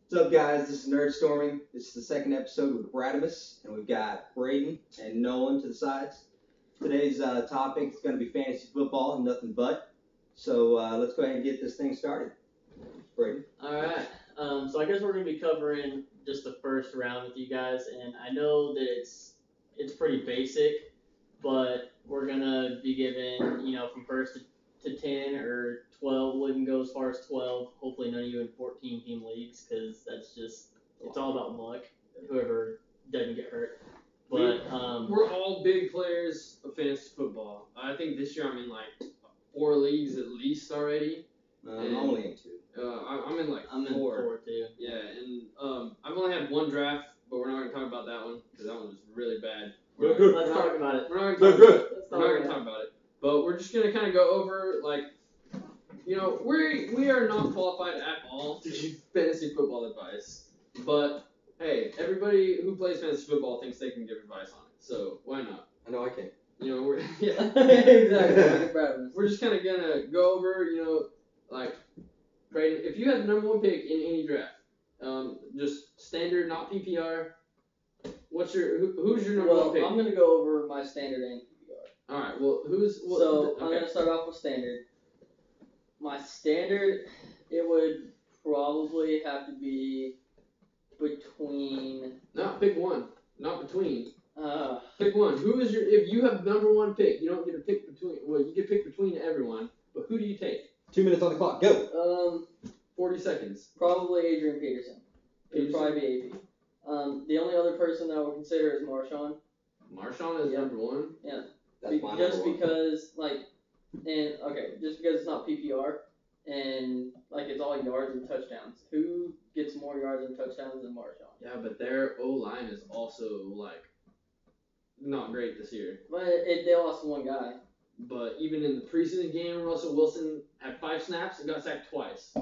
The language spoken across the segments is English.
What's up, guys? This is Nerdstorming. This is the second episode with Bradimus, and we've got Braden and Nolan to the sides. Today's topic is going to be fantasy football and nothing but. So let's go ahead and get this thing started. Braden. All right. So I guess we're gonna be covering just the first round with you guys, and I know that it's pretty basic, but we're gonna be given from first to 10 or 12. We can go as far as 12. Hopefully none of you in 14 team leagues, because that's just it's all about luck. Whoever doesn't get hurt. But We're all big players of fantasy football. I think this year I'm in like 4 leagues at least already. I'm only in 2. I'm in like I'm in 4 too. Yeah, and I've only had 1 draft, but we're not going to talk about that one because that one was really bad. Let's talk about it. We're not going to talk about it. But we're just going to kind of go over we are not qualified at all to give fantasy football advice. But hey, everybody who plays fantasy football thinks they can give advice on it. So why not? I know I can. We're Exactly. We're just kind of gonna go over, Brayden, if you had the number 1 pick in any draft, just standard, not PPR. Who's your number 1 pick? I'm gonna go over my standard and PPR. All right. Well, I'm gonna start off with standard. My standard, it would probably have to be between. No, pick one, not between. Uh, Pick one. If you have number 1 pick, you don't get to pick between. Well, you get to pick between everyone, but who do you take? 2 minutes on the clock. Go. 40 seconds. Probably Adrian Peterson. It would probably be AP. The only other person that I would consider is Marshawn. Marshawn is number 1. Yeah. That's my Just number 1. because just because it's not PPR and it's all yards and touchdowns. Who gets more yards and touchdowns than Marshawn? Yeah, but their O line is also not great this year. But they lost one guy. But even in the preseason game, Russell Wilson had 5 snaps and got sacked twice. Yeah.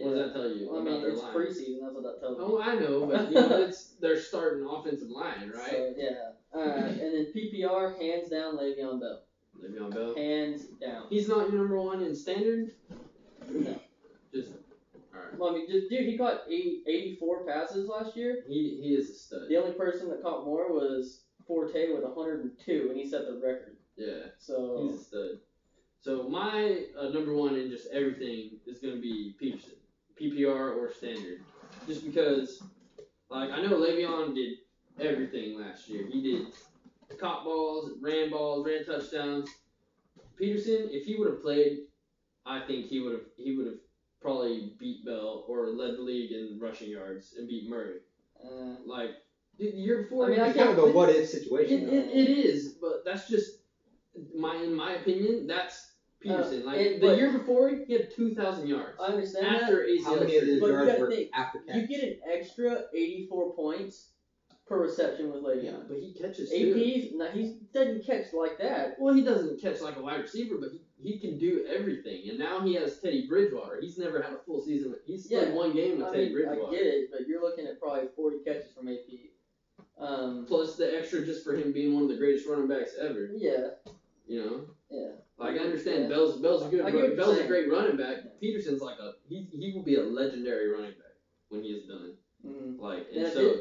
What does that tell you Well, about their it's line? preseason. That's what that tells me. Oh, I know, but it's their starting offensive line, right? So, yeah. And then PPR, hands down, Le'Veon Bell. Le'Veon Bell. Hands down. He's not your number 1 in standard. No. Just all right. Well, dude, he caught 84 passes last year. He is a stud. The only person that caught more was Forte with 102, and he set the record. Yeah. So He's a stud. So my number 1 in just everything is going to be Peterson, PPR or standard, just because I know Le'Veon did everything last year. He did caught balls, ran touchdowns. Peterson, if he would have played, I think he would have probably beat Bell or led the league in rushing yards and beat Murray. The year before, It's kind of a what-if situation. It is, but that's just in my opinion, that's Peterson. but year before, he had 2,000 yards. I understand After ACL How many of surgery. those But you yards gotta were think, after that. catch? You get an extra 84 points per reception with Yeah, Le'Veon. but he catches too. He doesn't catch like that. Well, he doesn't catch like a wide receiver, but he can do everything. And now he has Teddy Bridgewater. He's never had a full season. He's played 1 game with Teddy I Bridgewater. get it, but you're looking at probably 40 catches from AP. Plus the extra just for him being one of the greatest running backs ever. Yeah. You know. Yeah. I understand Yeah. Bell's a good. I get what you're Bell's a saying. great running back. Peterson's he will be a legendary running back when he is done. Mm-hmm.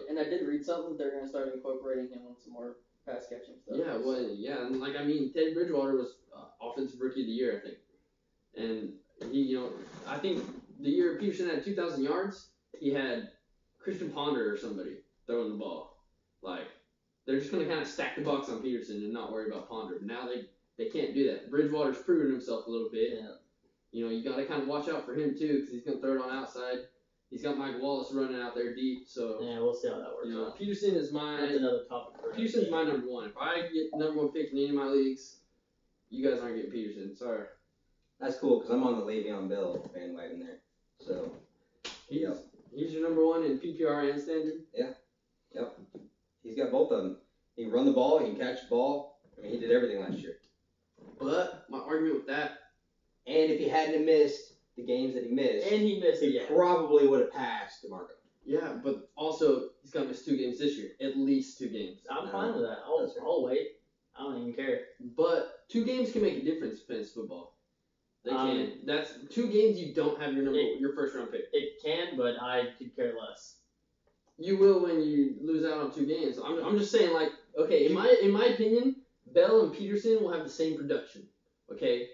And I did read something that they're gonna start incorporating him on some more pass catching stuff. and Teddy Bridgewater was offensive rookie of the year, I think, and I think the year Peterson had 2,000 yards, he had Christian Ponder or somebody throwing the ball. They're just gonna kind of stack the box on Peterson and not worry about Ponder. But now they can't do that. Bridgewater's proven himself a little bit. Yeah. You got to kind of watch out for him too, because he's gonna throw it on outside. He's got Mike Wallace running out there deep, so Yeah, we'll see how that works out. Peterson is That's another topic for Peterson's my number 1. If I get number 1 pick in any of my leagues, you guys aren't getting Peterson. Sorry. That's cool because I'm on the Le'Veon Bell bandwagon there. So He's your number 1 in PPR and standard. Yep. He's got both of them. He can run the ball. He can catch the ball. He did everything last year. But my argument with that, And if he hadn't missed the games that he missed, And he missed he it. probably would have passed DeMarco. yeah, but also he's gonna miss 2 games this year, at least 2 games. I'm No, fine with that. that's right. I'll wait. I don't even care. But 2 games can make a difference in fantasy football. They Um, can. That's 2 games you don't have your it- your first round pick. It can, but I could care less. You will when you lose out on 2 games. I'm just saying, like, okay, in my opinion, Bell and Peterson will have the same production. Okay,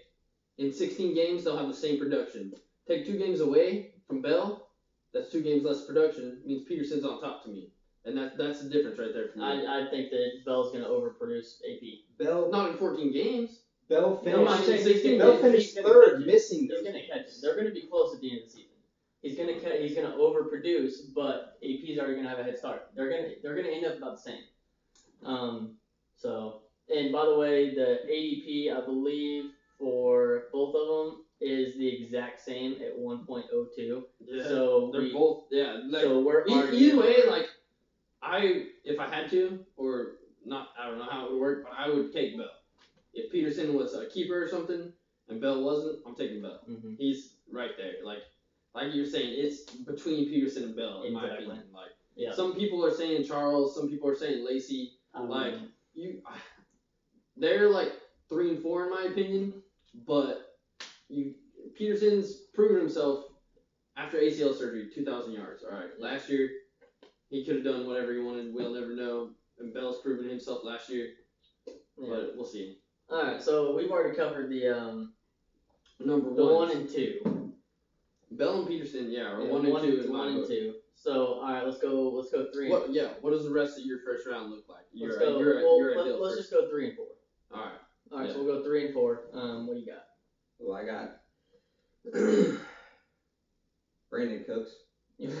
in 16 games they'll have the same production. Take 2 games away from Bell, that's 2 games less production. Means Peterson's on top to me, and that's the difference right there for me. I think that Bell's gonna overproduce AP. Bell Not in 14 games. Bell No, I'm finished. saying he's gonna Bell catch- finished he's gonna third, catch it. missing He's those gonna games. catch it. They're gonna be close at the end of the season. He's gonna overproduce, but AP's already gonna have a head start. They're gonna end up about the same. So, and by the way, the ADP I believe for both of them is the exact same at 1.02. So They're both like, so we're already either way, like if I had to, or not, I don't know how it would work, but I would take Bell. If Peterson was a keeper or something and Bell wasn't, I'm taking Bell. Mhm. He's right there. Like you're saying, it's between Peterson and Bell in my Exactly. opinion. Like Yeah. some people are saying Charles, some people are saying Lacey. Like they're like 3 and 4 in my opinion, but Peterson's proven himself after ACL surgery, 2,000 yards. All right, last year he could have done whatever he wanted. We'll never know. And Bell's proven himself last year, but we'll see. All right, so we've already covered the Number the 1, 1 and 2. Bell and Peterson, or Yeah, 1 and 2 in 1 my and book. 2. So all right, let's go 3 and 4. What does the rest of your first round look like? Let's just go 3 and 4. All right. All right, Yeah. so we'll go 3 and 4. What do you got? Well, I got Brandon Cooks. This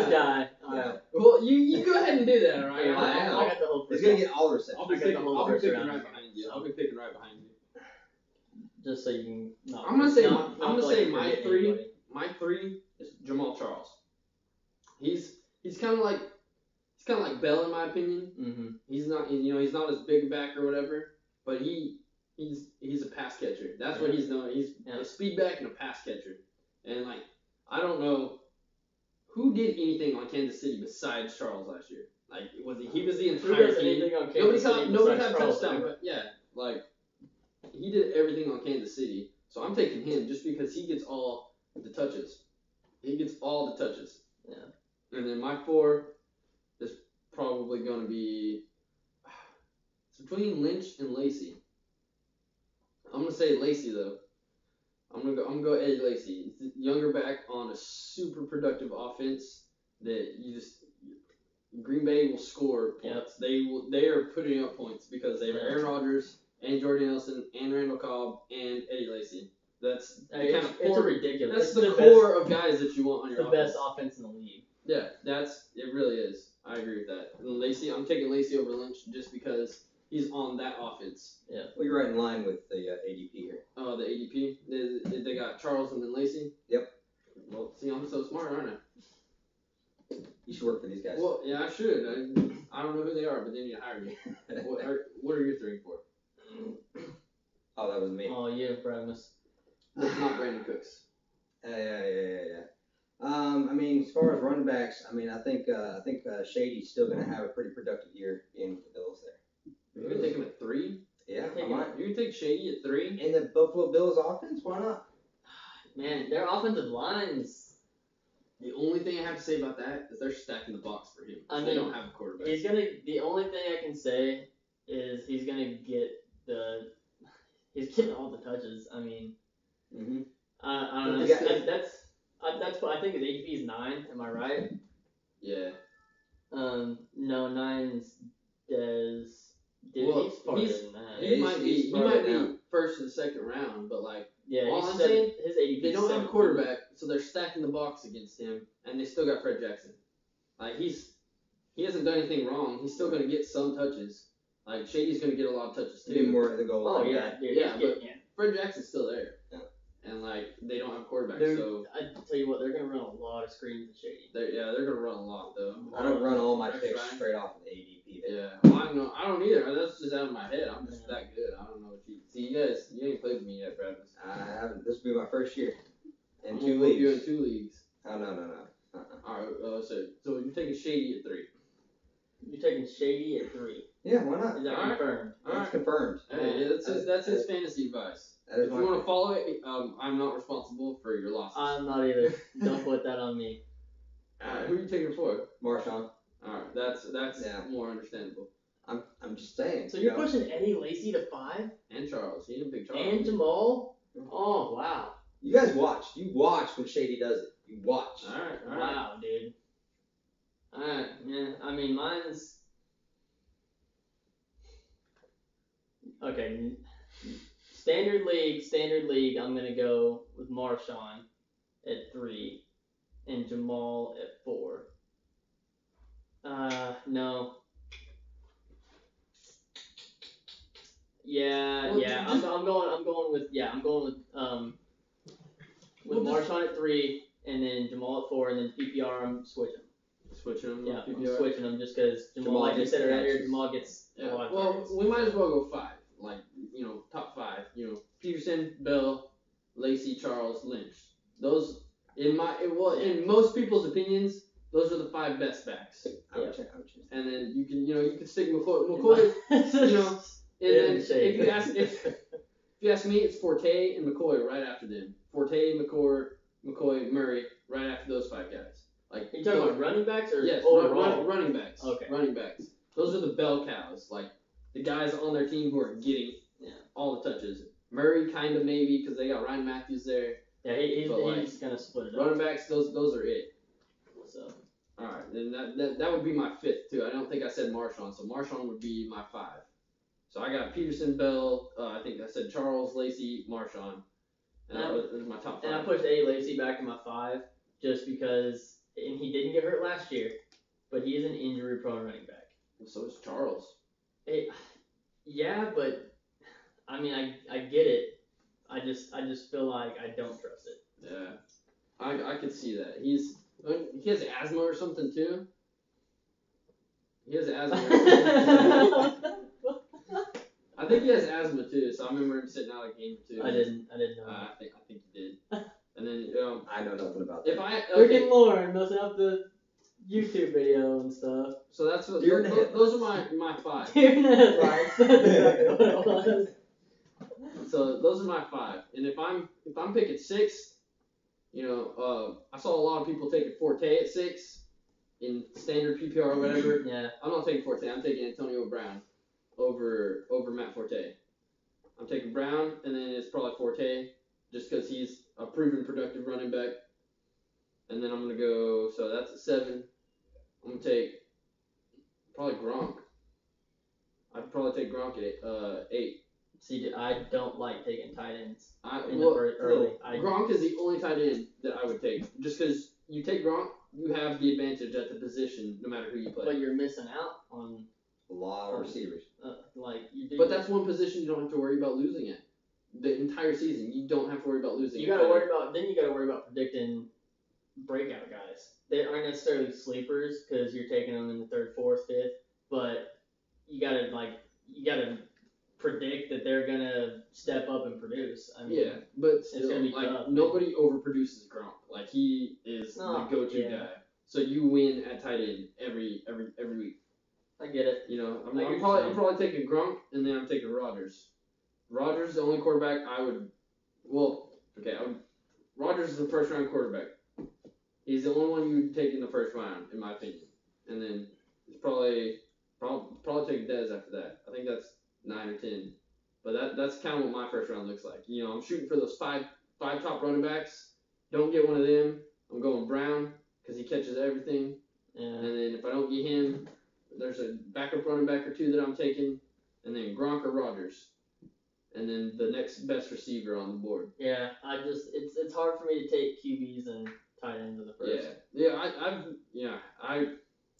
guy. All right. Well, you go ahead and do that, all right? Yeah, I am. I got the whole He's first gonna round. get all the receptions. I'll be I got the picking, whole I'll be first picking round. right behind you. I'll be picking right behind you. Just so you can not. I'm gonna say not I'm gonna feel say like you're my forgetting 3. anybody. My 3 is Jamal Charles. He's kind of like Bell in my opinion. Mhm. He's not he's not as big back or whatever, but he's a pass catcher. That's what he's known. He's a speed back and a pass catcher. And like I don't know who did anything on Kansas City besides Charles last year. Like he was the Who entire does team. anything on Nobody Kansas City caught nobody besides had Charles touchdown, ever? but yeah, like he did everything on Kansas City. So I'm taking him just because he gets all the touches. He gets all the touches. Yeah. And then my 4 is probably going to be it's between Lynch and Lacey. I'm gonna say Lacey though. I'm gonna go Eddie Lacy. He's a younger back on a super productive offense that Green Bay will score points. They are putting up points because they have Aaron Rodgers and Jordan Nelson and Randall Cobb and Eddie Lacy. That's the kind of It's core. ridiculous. That's It's the best- core of guys that you want on It's your the offense. best offense in the league. Yeah, it really is. I agree with that. And Lacey, I'm taking Lacey over Lynch just because he's on that offense. Well, you're right in line with the ADP here. Oh, the ADP. They got Charles and then Lacey. Yep. Well, see, I'm so smart, aren't I? You should work for these guys. Well, yeah, I should. I don't know who they are, but they need to hire me. What are your 3 and 4? Oh, that was me. Oh, yeah, Bramus. It's not Brandon Cooks. Yeah. I mean, as far as running backs, I mean, I think Shady's still gonna have a pretty productive year in the Bills there. You're gonna take him at 3? Yeah, Take I might. You're gonna take Shady at 3? In the Buffalo Bills offense, why not? Man, their offensive lines. The only thing I have to say about that is they're stacking the box for him. I They mean, don't have a quarterback. The only thing I can say is he's gonna get he's getting all the touches. I mean, Mm-hmm. I don't know. Yeah. That's what I think his ADP is 9. Am I right? Yeah. No, 9's Dez. Dude, Well, he's farther he's- than that. Yeah, He he's- might be. he's He farther might down. be first or the second round, but like Yeah, all he's I'm seven- saying, his ADP. they is don't have a 17. quarterback, so they're stacking the box against him, and they still got Fred Jackson. Like he hasn't done anything wrong. He's still gonna get some touches. Like Shady's gonna get a lot of touches To be too. more at the goal Oh line. yeah, dude. Yeah, he's but- getting, Fred Jackson's still there. Yeah. And like they don't have a quarterback, Dude, so I tell you what, they're gonna run a lot of screens with Shady. they're gonna run a lot though. I don't run all my That's picks right. straight off of the ADP. Yeah, well, I don't either. That's just out of my head. I'm just that good. I don't know what you see. You ain't played with me yet, Travis. I haven't. This will be my first year in I'm 2 gonna whoop you in leagues. 2 leagues. Oh no. All right. So you're taking Shady at 3. You're taking Shady at 3. Yeah, why not? Is that Alright. confirmed? That's confirmed. Hey, that's his fantasy advice. That is If my you want to pick. follow it, I'm not responsible for your losses. I'm not either. Don't put that on me. Who are you taking for? Marshawn. Alright, that's Yeah. more understandable. I'm just saying. So you you're know? pushing Eddie Lacy to 5 And Charles. He didn't pick Charles. and Jamal? Oh wow. You guys watched. You watched when Shady does it. You watched. Alright. Wow, dude. Alright, yeah. I mean, mine's okay. Standard league. I'm gonna go with Marshawn at 3 and Jamal at 4. No. Yeah, Well, yeah. just- I'm going with Well, just- Marshawn at 3 and then Jamal at 4 and then PPR I'm switching. Switching them. Yeah, I'm PPR. switching them just because Jamal, Jamal like you gets said the earlier, catches. Jamal gets a Yeah. lot of Well, targets. we might as well go 5. Like, top 5. Peterson, Bell, Lacey, Charles, Lynch. Those, in most people's opinions, those are the 5 best backs. I would check. And then you can stick McCoy. McCoy, and then if you ask me, it's Forte and McCoy right after them. Forte, McCoy, Murray, right after those 5 guys. Like, you talking about running backs or yes, overall? running backs. Okay. Running backs. Those are the bell cows. Like the guys on their team who are getting all the touches. Murray kind of maybe because they got Ryan Matthews there. Yeah, he's But, like, just gonna split it up. Running backs, those are it. So All right, then that would be my 5th too. I don't think I said Marshawn, so Marshawn would be my 5. So I got Peterson, Bell. I think I said Charles, Lacey, Marshawn. And that was my top 5. and I pushed Eddie Lacy back in my 5 just because, and he didn't get hurt last year, but he is an injury-prone running back. So is Charles. Yeah, but I mean, I get it. I just feel like I don't trust it. Yeah, I could see that. He has asthma or something too. He has asthma. I think he has asthma too. So I remember him sitting out a game or 2. I didn't know. I think he did. And then I know nothing about that. if I Freaking Lauren messing up the YouTube video and stuff. so that's what Deer in the those are my 5. Deer in the headlights. That's exactly what it was. So those are my 5. And if I'm picking 6, I saw a lot of people taking Forte at 6 in standard PPR or whatever. Yeah. I'm not taking Forte. I'm taking Antonio Brown over Matt Forte. I'm taking Brown, and then it's probably Forte, just because he's a proven productive running back. And then I'm gonna go. So that's a 7. I'm gonna take probably Gronk. I'd probably take Gronk at 8. See, I don't like taking tight ends in Well, the first early. Gronk is the only tight end that I would take, just because you take Gronk, you have the advantage at the position, no matter who you play. But you're missing out on A lot of receivers. like you do. But that's one position you don't have to worry about losing it. The entire season, you don't have to worry about losing. you got to worry about. Then you got to worry about predicting breakout guys. They aren't necessarily sleepers because you're taking them in the 3rd, 4th, 5th. But you got to predict that they're gonna step up and produce. I mean, Yeah, but it's still, gonna be like tough. nobody overproduces Gronk. Like he is No, the go-to yeah. guy. So you win at tight end every week. I get it. I'm I get probably you. I'm probably taking Gronk, and then I'm taking Rodgers. Rodgers is the only quarterback I would. Well, okay, Rodgers is the 1st round quarterback. He's the only one you would take in the 1st round, in my opinion. And then it's probably take Dez after that. I think that's 9 or 10. But that's kind of what my 1st round looks like. I'm shooting for those five top running backs. Don't get one of them. I'm going Brown because he catches everything. Yeah. And then if I don't get him, there's a backup running back or 2 that I'm taking, and then Gronk or Rodgers, and then the next best receiver on the board. Yeah, it's hard for me to take QBs and tight ends in the first.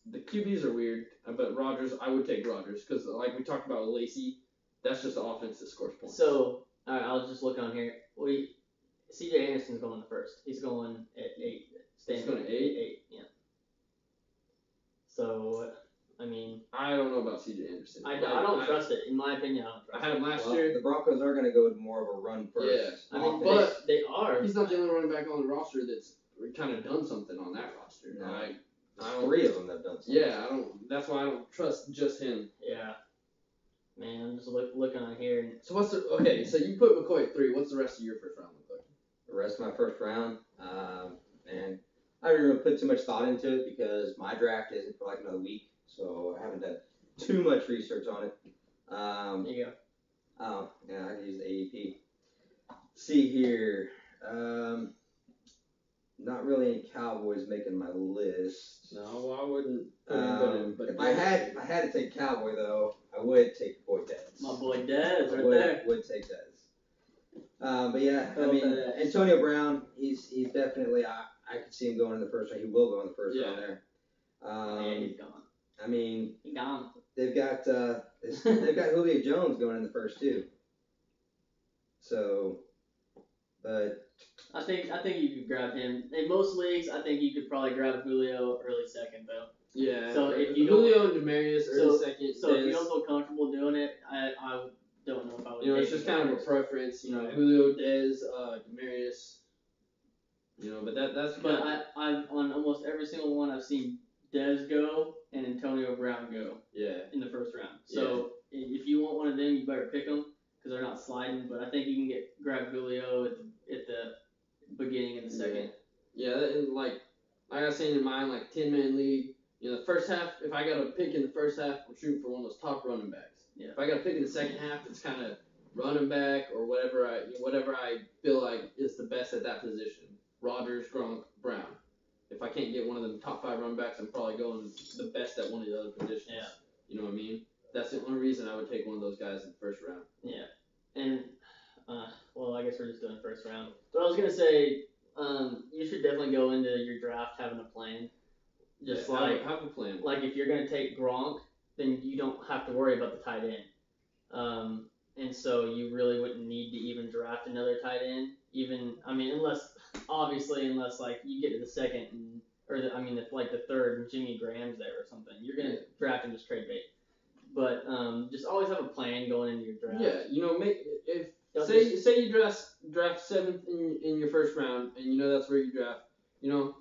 The QBs are weird, but Rodgers, I would take Rodgers because like we talked about with Lacey, that's just the offense that scores points. So, alright, I'll just look on here. CJ Anderson's going the 1st. He's going at 8. He's going at 8? 8, yeah. So, I mean, I don't know about CJ Anderson. I don't trust it. In my opinion, I don't I trust had it. him last Well, year. the Broncos are going to go to more of a run first. Yeah. I mean, offense. but they are. He's not the only running back on the roster that's kind of done something on that roster. No. I don't. 3 of them have done something. Yeah, I don't. That's why I don't trust just him. Yeah. Man. man. I'm just looking on here, and So so you put McCoy at 3. What's the rest of your first round look like? The rest of my first round, man, I didn't really put too much thought into it because my draft isn't for like another week, so I haven't done too much research on it. there you go. Oh, yeah, I can use the ADP. See here, not really any Cowboys making my list. No, I wouldn't. If I had to take Cowboy though, I would take boy Dez. My boy Dez, I right would, there. would take Dez. But yeah, I Oh, mean, Dez. Antonio Brown, he's definitely, I could see him going in the first round. He will go in the first round there. Yeah, he's gone. I mean, He's gone. they've got Julio Jones going in the first too. So, but I think you could grab him in most leagues. I think you could probably grab Julio early second though. Yeah. So if you don't- Julio and Demarius early second. So if you Dez. don't feel comfortable doing it, I don't know if I would. You know, take it's just him kind of a first. preference. You know, Yeah. Julio, Dez, Demarius. You know, but that's. But I've on almost every single one I've seen Dez go and Antonio Brown go Yeah. in the first round. So if you want one of them, you better pick them because they're not sliding. But I think you can grab Julio at the beginning of the second. Yeah, and like I was saying in mine, like 10-man league. You know, the first half, if I got a pick in the first half, I'm shooting for one of those top running backs. Yeah. If I got a pick in the second half, it's kind of running back or whatever I feel like is the best at that position. Rodgers, Gronk, Brown. If I can't get one of the top 5 running backs, I'm probably going the best at one of the other positions. Yeah. You know what I mean? That's the only reason I would take one of those guys in the first round. Yeah. And well, I guess we're just doing first round. But I was gonna say, you should definitely go into your draft having a plan. Just Yeah, have a plan. like if you're gonna take Gronk, then you don't have to worry about the tight end. And so you really wouldn't need to even draft another tight end. Unless like you get to the second like the third and Jimmy Graham's there or something, you're gonna draft and just trade bait. But just always have a plan going into your draft. Yeah, you know, Don't say you draft 7th in your first round, and you know that's where you draft. You know,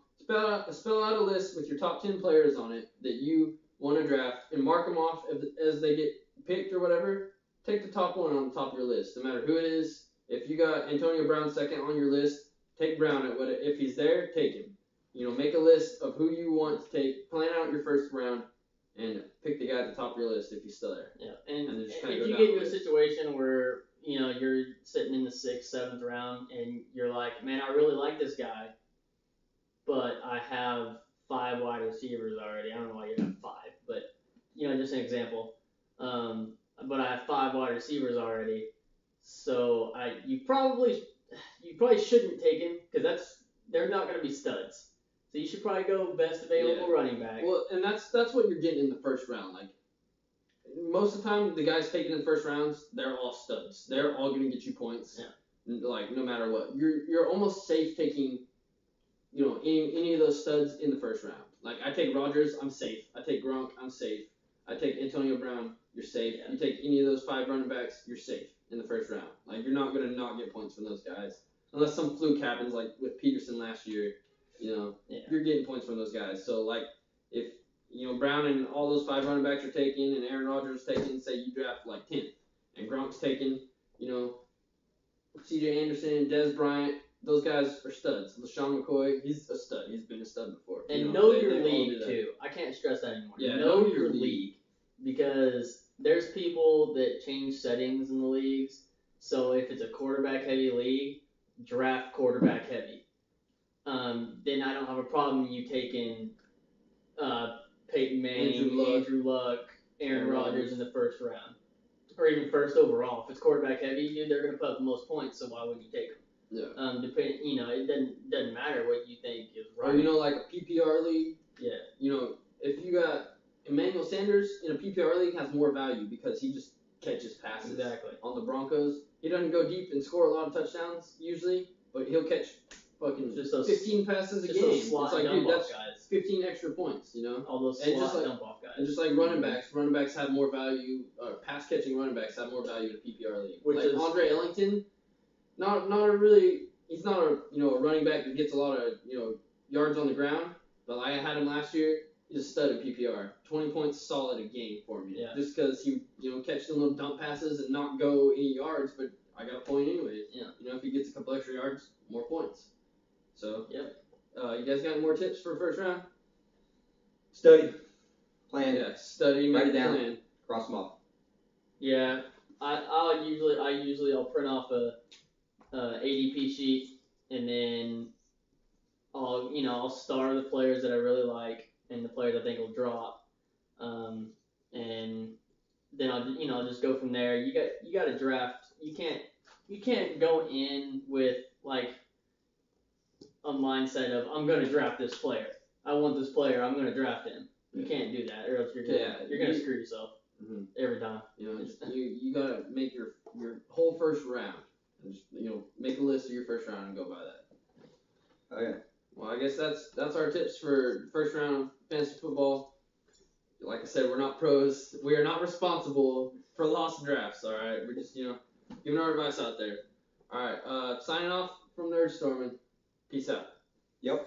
spell out a list with your top 10 players on it that you want to draft, and mark them off as they get picked or whatever. Take the top one on the top of your list, no matter who it is. If you got Antonio Brown second on your list, take Brown if he's there, take him. You know, make a list of who you want to take. Plan out your first round, and pick the guy at the top of your list if he's still there. Yeah, and And then just kinda if go you down get the into a list. situation where you're sitting in the 6th, 7th round, and you're like, man, I really like this guy, but I have 5 wide receivers already. I don't know why you have 5, but just an example. But I have 5 wide receivers already, so you probably shouldn't take him because they're not going to be studs. So you should probably go best available running back. Well, and that's what you're getting in the first round. Like most of the time, the guys taken in the first rounds, they're all studs. They're all gonna get you points. Yeah. Like no matter what, you're almost safe taking, any of those studs in the first round. Like I take Rodgers, I'm safe. I take Gronk, I'm safe. I take Antonio Brown, you're safe. Yeah. You take any of those 5 running backs, you're safe in the first round. Like you're not gonna not get points from those guys unless some fluke happens, like with Peterson last year. Yeah. You're getting points from those guys. So like if Brown and all those 5 running backs are taken and Aaron Rodgers is taken, say you draft like 10th and Gronk's taken, C.J. Anderson, Dez Bryant, those guys are studs. LaShawn McCoy, he's a stud. He's been a stud before. And know your they all league do that. too. I can't stress that anymore. Yeah, know your league because there's people that change settings in the leagues. So if it's a quarterback heavy league, draft quarterback heavy. Then I don't have a problem you taking Peyton Manning, Andrew Luck, Aaron Rodgers in the first round, or even first overall. If it's quarterback heavy, dude, they're gonna put up the most points. So why wouldn't you take them? Yeah. It doesn't matter what you think is right. Or like a PPR league. Yeah. If you got Emmanuel Sanders in a PPR league has more value because he just catches passes. Exactly. On the Broncos, he doesn't go deep and score a lot of touchdowns usually, but he'll catch fucking Just those 15 passes a Just game. those slot It's like, dump dude, off that's guys. 15 extra points, All those And slot just like- dump off guys. And just like running backs have more value. Pass catching running backs have more value in a PPR league. Which like is- Andre Ellington, not a really. He's not a running back that gets a lot of yards on the ground. But I had him last year. He's a stud at PPR. 20 points solid a game for me. Yeah. Just because he, catch the little dump passes and not go any yards, but I got a point anyways. Yeah. If he gets a couple extra yards, more points. So. Yep. You guys got any more tips for first round? Study, plan, Yeah. Study, Write make it a down. plan. cross them off. Yeah, I'll usually print off a ADP sheet, and then I'll star the players that I really like and the players I think will drop, and then I'll just go from there. You got to draft. You can't go in with like a mindset of I'm gonna draft this player. I want this player. I'm gonna draft him. You can't do that, or else you're gonna screw yourself every time. You gotta make your whole first round. And just make a list of your first round and go by that. Oh yeah. Well, I guess that's our tips for first round fantasy football. Like I said, we're not pros. We are not responsible for lost drafts. All right, we're just giving our advice out there. All right, signing off from Nerdstorming. Peace out. Yep.